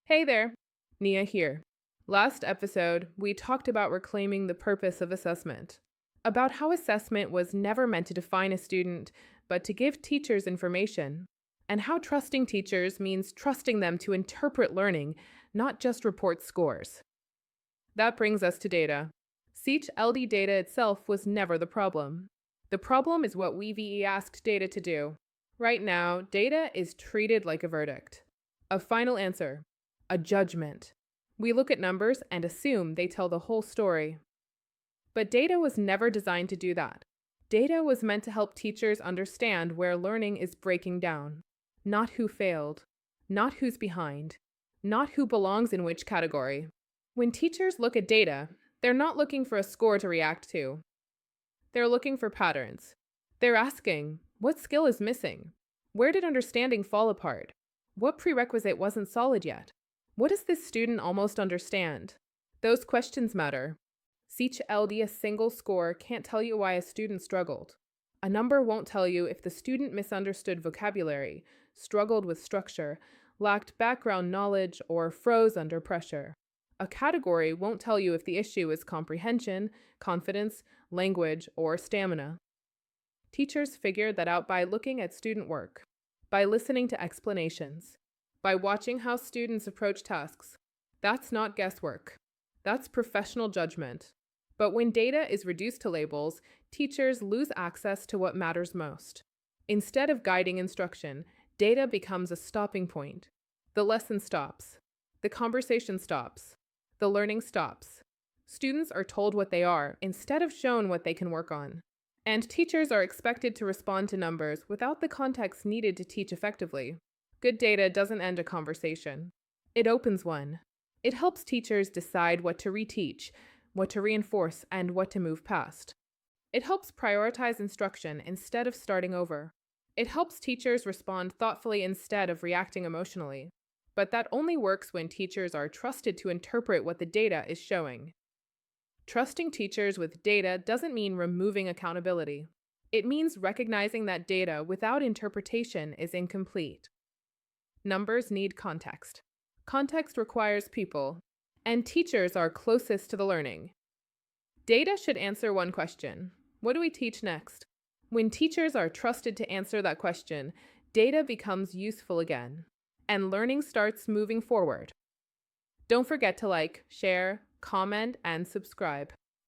Hey there, Nia here. Last episode, we talked about reclaiming the purpose of assessment, about how assessment was never meant to define a student, but to give teachers information, and how trusting teachers means trusting them to interpret learning, not just report scores. That brings us to data. Seach LD data itself was never the problem. The problem is what we VE asked data to do. Right now, data is treated like a verdict, a final answer, a judgment. We look at numbers and assume they tell the whole story. But data was never designed to do that. Data was meant to help teachers understand where learning is breaking down, not who failed, not who's behind, not who belongs in which category. When teachers look at data, they're not looking for a score to react to. They're looking for patterns. They're asking, what skill is missing? Where did understanding fall apart? What prerequisite wasn't solid yet? What does this student almost understand? Those questions matter. Seach LD, a single score can't tell you why a student struggled. A number won't tell you if the student misunderstood vocabulary, struggled with structure, lacked background knowledge, or froze under pressure. A category won't tell you if the issue is comprehension, confidence, language, or stamina. Teachers figure that out by looking at student work, by listening to explanations, by watching how students approach tasks. That's not guesswork. That's professional judgment. But when data is reduced to labels, teachers lose access to what matters most. Instead of guiding instruction, data becomes a stopping point. The lesson stops. The conversation stops. The learning stops. Students are told what they are instead of shown what they can work on. And teachers are expected to respond to numbers without the context needed to teach effectively. Good data doesn't end a conversation. It opens one. It helps teachers decide what to reteach, what to reinforce, and what to move past. It helps prioritize instruction instead of starting over. It helps teachers respond thoughtfully instead of reacting emotionally. But that only works when teachers are trusted to interpret what the data is showing. Trusting teachers with data doesn't mean removing accountability. It means recognizing that data without interpretation is incomplete. Numbers need context. Context requires people, and teachers are closest to the learning. Data should answer one question: what do we teach next? When teachers are trusted to answer that question, data becomes useful again, and learning starts moving forward. Don't forget to like, share, comment, and subscribe.